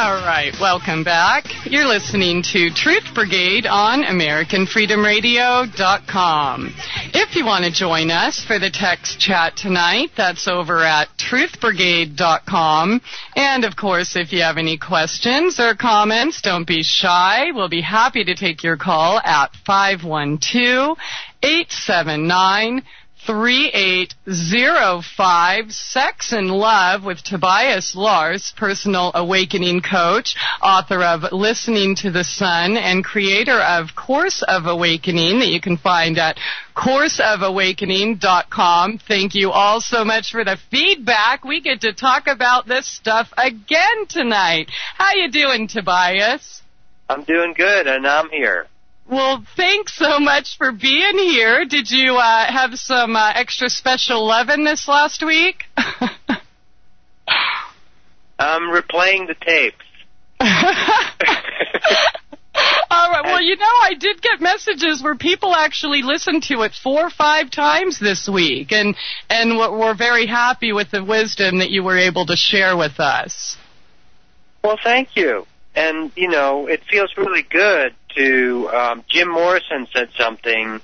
All right, welcome back. You're listening to Truth Brigade on AmericanFreedomRadio.com. If you want to join us for the text chat tonight, that's over at truthbrigade.com. And, of course, if you have any questions or comments, don't be shy. We'll be happy to take your call at 512-879-3805. Sex and Love with Tobias Lars, personal awakening coach, author of Listening to the Sun, and creator of Course of Awakening that you can find at courseofawakening.com. Thank you all so much for the feedback. We get to talk about this stuff again tonight. How you doing, Tobias? I'm doing good, and I'm here. Well, thanks so much for being here. Did you have some extra special loving this last week? I'm replaying the tapes. All right. Well, you know, I did get messages where people actually listened to it 4 or 5 times this week, and we're very happy with the wisdom that you were able to share with us. Well, thank you. And, you know, it feels really good to, Jim Morrison said something.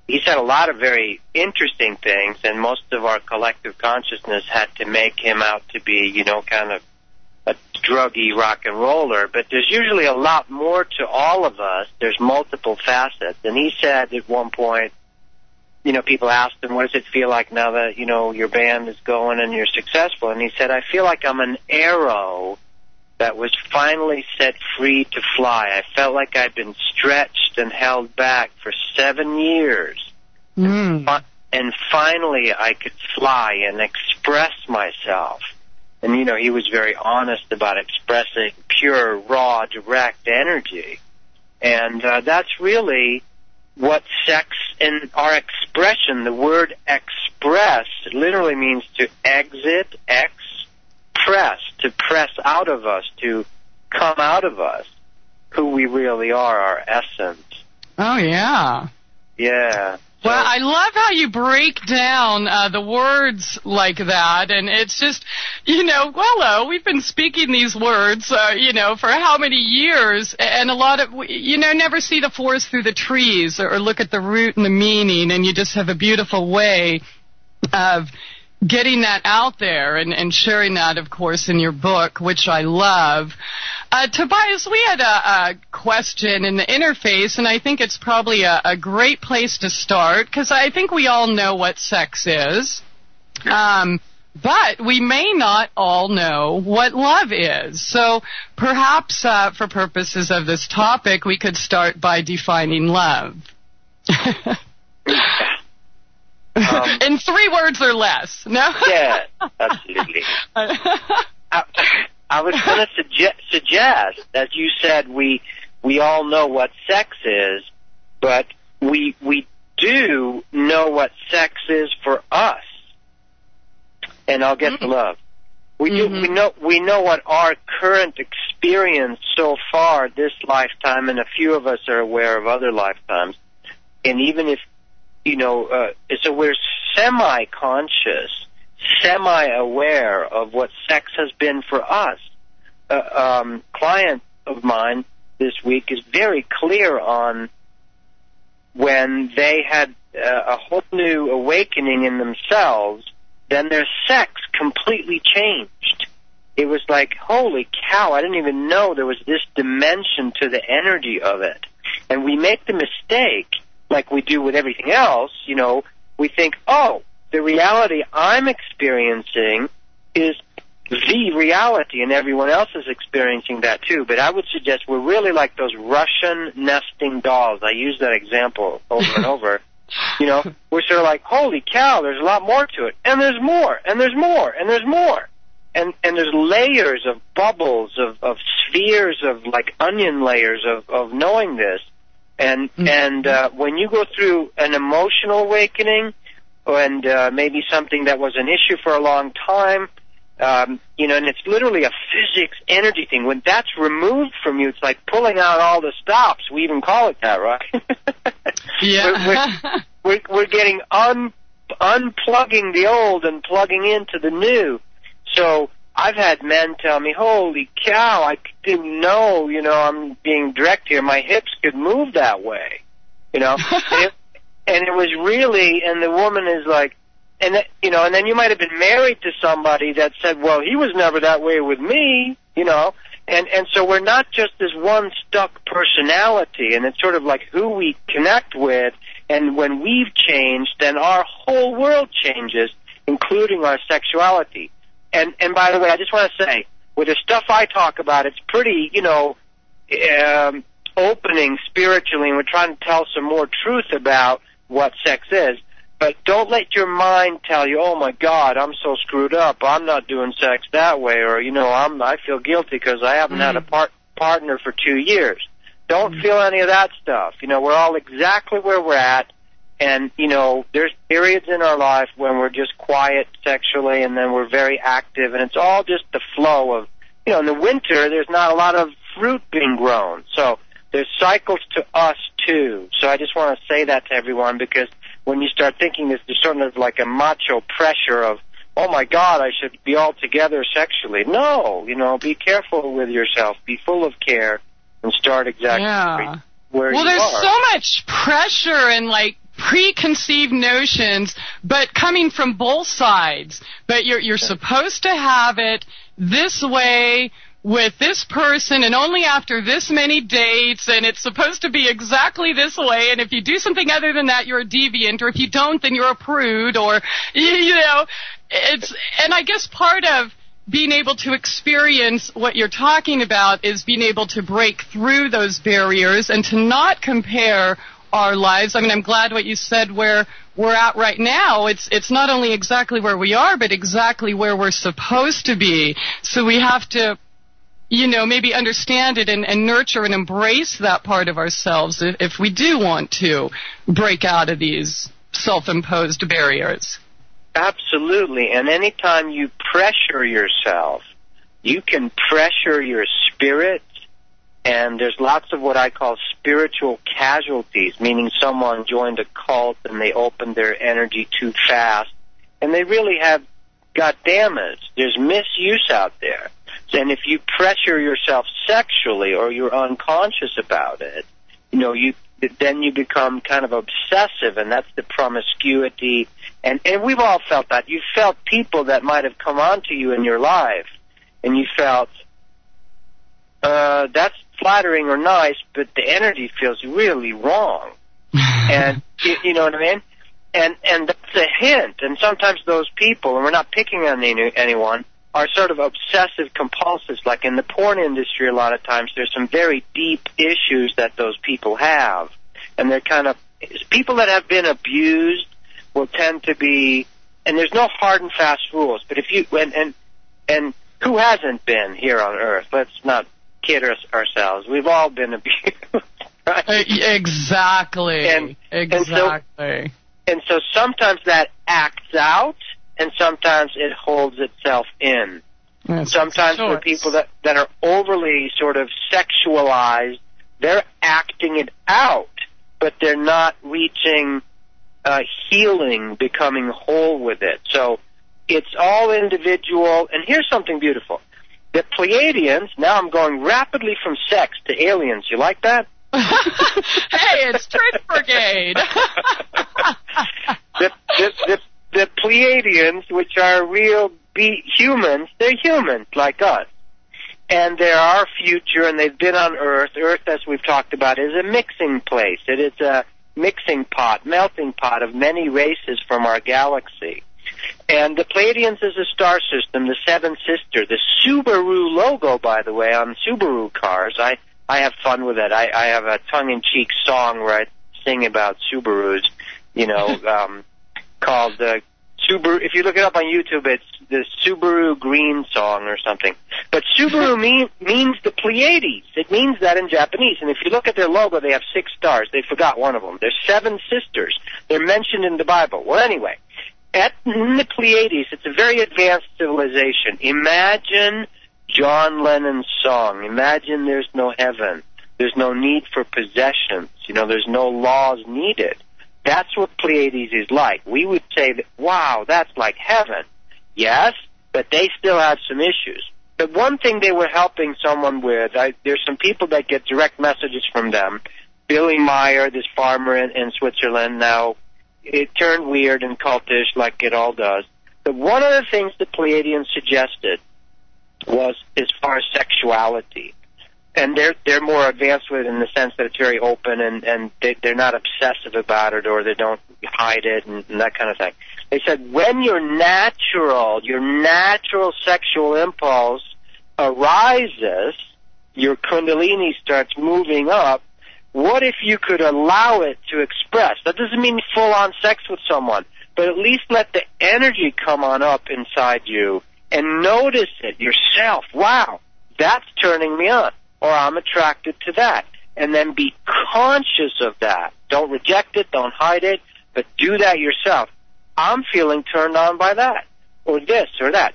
He said a lot of very interesting things, and most of our collective consciousness had to make him out to be, you know, kind of a druggy rock and roller. But there's usually a lot more to all of us. There's multiple facets. And he said at one point, you know, people asked him, what does it feel like now that, you know, your band is going and you're successful? And he said, I feel like I'm an arrow that was finally set free to fly. I felt like I'd been stretched and held back for 7 years. And finally I could fly and express myself. And, you know, he was very honest about expressing pure, raw, direct energy. And that's really what sex and our expression, the word express, literally means to exit, to press out of us, to come out of us, who we really are, our essence. Oh, yeah. Yeah. Well, I love how you break down the words like that, and it's just, you know, hello, we've been speaking these words, you know, for how many years, and a lot of, you know, never see the forest through the trees or look at the root and the meaning, and you just have a beautiful way of getting that out there and sharing that, of course, in your book, which I love. Tobias, we had a question in the interface, and I think it's probably a great place to start, because I think we all know what sex is, but we may not all know what love is. So perhaps for purposes of this topic, we could start by defining love. In 3 words or less, no? Yeah, absolutely. I was going to suggest, as you said, we all know what sex is, but we do know what sex is for us. And I'll get to love. We know what our current experience so far this lifetime, and a few of us are aware of other lifetimes. And even if, you know, so we're semi-conscious, semi-aware of what sex has been for us. A client of mine this week is very clear on when they had a whole new awakening in themselves, then their sex completely changed. It was like, holy cow, I didn't even know there was this dimension to the energy of it. And we make the mistake, like we do with everything else, you know, we think, oh, the reality I'm experiencing is the reality, and everyone else is experiencing that too. But I would suggest we're really like those Russian nesting dolls. I use that example over and over. You know, we're sort of like, holy cow, there's a lot more to it. And there's more, and there's more, and there's more. And there's layers of bubbles, of spheres, of like onion layers of knowing this. And when you go through an emotional awakening, and maybe something that was an issue for a long time, you know, and it's literally a physics energy thing. When that's removed from you, it's like pulling out all the stops. We even call it that, right? Yeah. we're getting unplugging the old and plugging into the new. So I've had men tell me, holy cow, I didn't know, I'm being direct here, my hips could move that way, and it was really, and the woman is like, and then you might have been married to somebody that said, well, he was never that way with me, and so we're not just this one stuck personality, and it's sort of like who we connect with, and when we've changed, then our whole world changes, including our sexuality. And by the way, I just want to say, with the stuff I talk about, it's pretty, opening spiritually, and we're trying to tell some more truth about what sex is. But don't let your mind tell you, oh, my God, I'm so screwed up. I'm not doing sex that way. Or, I feel guilty because I haven't had a partner for 2 years. Don't feel any of that stuff. We're all exactly where we're at. And, there's periods in our life when we're just quiet sexually, and then we're very active. And it's all just the flow of, in the winter, there's not a lot of fruit being grown. So there's cycles to us, too. So I just want to say that to everyone, because when you start thinking this, there's sort of like a macho pressure of, oh, my God, I should be all together sexually. No, be careful with yourself. Be full of care and start exactly where you are. Well, there's so much pressure and, preconceived notions, but coming from both sides. But you're supposed to have it this way with this person and only after this many dates, and it's supposed to be exactly this way, and if you do something other than that, you're a deviant, or if you don't, then you're a prude, or, and I guess part of being able to experience what you're talking about is being able to break through those barriers and to not compare our lives. I mean, I'm glad what you said where we're at right now. It's not only exactly where we are, but exactly where we're supposed to be. So we have to, maybe understand it and nurture and embrace that part of ourselves if we do want to break out of these self-imposed barriers. Absolutely. And anytime you pressure yourself, you can pressure your spirit. And there's lots of what I call spiritual casualties, meaning someone joined a cult and they opened their energy too fast, and they really have got damaged. There's misuse out there. And if you pressure yourself sexually or you're unconscious about it, then you become kind of obsessive, and that's the promiscuity. And we've all felt that. You felt people that might have come onto you in your life, and you felt, that's flattering or nice, but the energy feels really wrong. And you know what I mean? And that's a hint. And sometimes those people, and we're not picking on anyone, are sort of obsessive compulsives. Like in the porn industry, a lot of times there's some very deep issues that those people have. And they're kind of, people that have been abused will tend to be, and there's no hard and fast rules, but if you, and who hasn't been here on Earth? Let's not kid ourselves. We've all been abused, right? Exactly. Exactly. And so sometimes that acts out, and sometimes it holds itself in. Yes, sometimes the people that are overly sort of sexualized, they're acting it out, but they're not reaching healing, becoming whole with it. So it's all individual. And here's something beautiful. The Pleadians, now I'm going rapidly from sex to aliens. You like that? Hey, it's Truth Brigade. The Pleadians, which are real humans, they're humans like us. And they're our future, and they've been on Earth. Earth, as we've talked about, is a mixing place. It is a mixing pot, melting pot of many races from our galaxy. And the Pleadians is a star system, the Seven Sisters. The Subaru logo, by the way, on Subaru cars, I have fun with it. I have a tongue-in-cheek song where I sing about Subarus, called Subaru. If you look it up on YouTube, it's the Subaru Green song or something. But Subaru means the Pleiades. It means that in Japanese. And if you look at their logo, they have 6 stars. They forgot one of them. There's 7 sisters. They're mentioned in the Bible. Well, anyway, in the Pleiades, it's a very advanced civilization. Imagine John Lennon's song. Imagine there's no heaven. There's no need for possessions. There's no laws needed. That's what Pleiades is like. We would say that, wow, that's like heaven. Yes, but they still have some issues. The one thing they were helping someone with, there's some people that get direct messages from them. Billy Meyer, this farmer in Switzerland, now it turned weird and cultish like it all does. But one of the things the Pleadians suggested was as far as sexuality. And they're more advanced with it in the sense that it's very open and they're not obsessive about it or they don't hide it and that kind of thing. They said when your natural sexual impulse arises, your kundalini starts moving up, what if you could allow it to express? That doesn't mean full-on sex with someone, but at least let the energy come on up inside you and notice it yourself. Wow, that's turning me on, or I'm attracted to that. And then be conscious of that. Don't reject it, don't hide it, but do that yourself. I'm feeling turned on by that, or this, or that.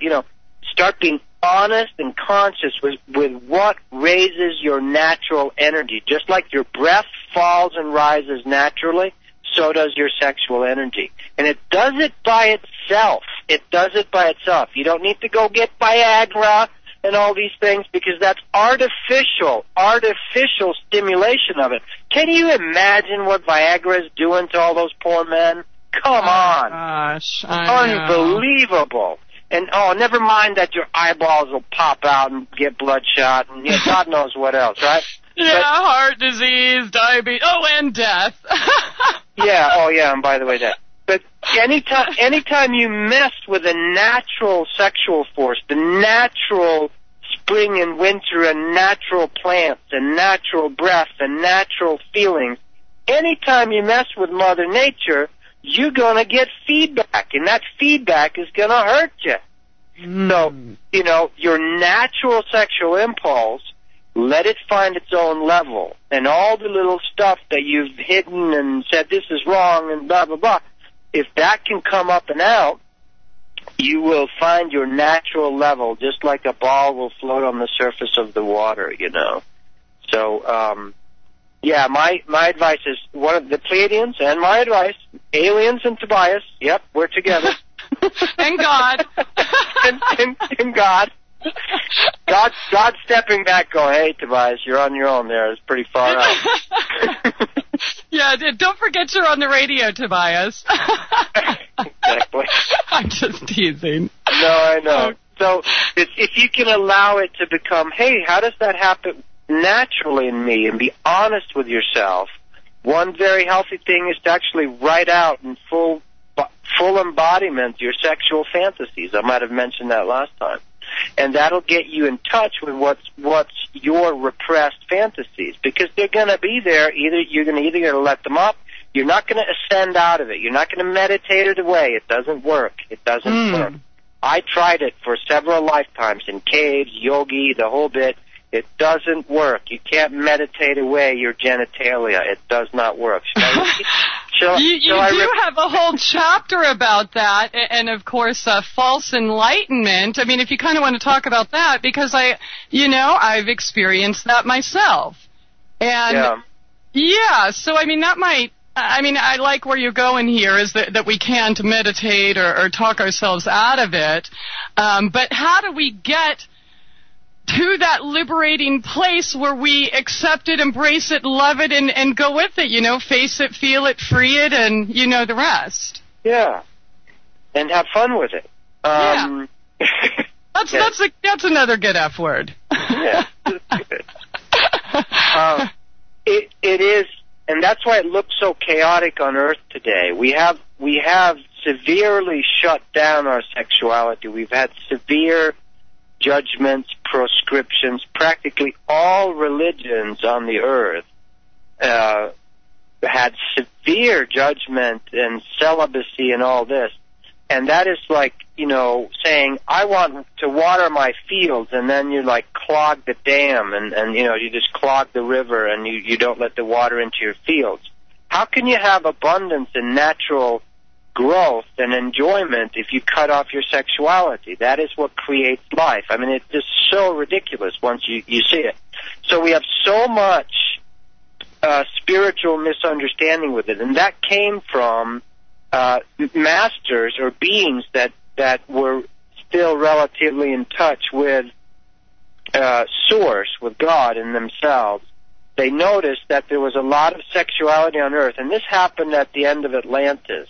Start being honest and conscious with what raises your natural energy. Just like your breath falls and rises naturally, so does your sexual energy. And it does it by itself. It does it by itself. You don't need to go get Viagra and all these things because that's artificial stimulation of it. Can you imagine what Viagra is doing to all those poor men? Come on. Gosh, Unbelievable. And, never mind that your eyeballs will pop out and get bloodshot and God knows what else, right? Yeah, heart disease, diabetes, and death. And by the way, death. But anytime you mess with a natural sexual force, the natural spring and winter and natural plants and natural breath and natural feelings, anytime you mess with Mother Nature, you're going to get feedback, and that feedback is going to hurt you. So, your natural sexual impulse, let it find its own level. And all the little stuff that you've hidden and said this is wrong and blah, blah, blah, if that can come up and out, you will find your natural level, just like a ball will float on the surface of the water, So, my advice is one of the Pleadians and my advice, aliens and Tobias, yep, we're together. And God. and God. God stepping back going, hey, Tobias, you're on your own there. It's pretty far out. Yeah, don't forget you're on the radio, Tobias. Exactly. I'm just teasing. No, I know. So if you can allow it to become, hey, how does that happen naturally in me, and be honest with yourself. One very healthy thing is to actually write out in full embodiment your sexual fantasies. I might have mentioned that last time. And that'll get you in touch with what's your repressed fantasies, because they're going to be there. You're going to let them up. You're not going to ascend out of it. You're not going to meditate it away. It doesn't work. It doesn't work. I tried it for several lifetimes in caves, yogi, the whole bit. It doesn't work. You can't meditate away your genitalia. It does not work. You do have a whole chapter about that, and of course, false enlightenment. I mean, if you kind of want to talk about that, because I've experienced that myself. And so I mean, that might. I mean, I like where you're going here, is that we can't meditate or talk ourselves out of it. But how do we get to that liberating place where we accept it, embrace it, love it, and go with it, face it, feel it, free it, and the rest. Yeah. And have fun with it. That's another good F word. Yeah. It is, and that's why it looks so chaotic on Earth today. We have severely shut down our sexuality. We've had severe judgments, proscriptions. Practically all religions on the earth had severe judgment and celibacy and all this. And that is like, saying, I want to water my fields, and then you clog the dam and you just clog the river and you don't let the water into your fields. How can you have abundance and natural growth and enjoyment if you cut off your sexuality? That is what creates life. I mean, it's just so ridiculous once you see it. So we have so much spiritual misunderstanding with it, and that came from masters or beings that were still relatively in touch with Source, with God in themselves, they noticed that there was a lot of sexuality on Earth, and this happened at the end of Atlantis.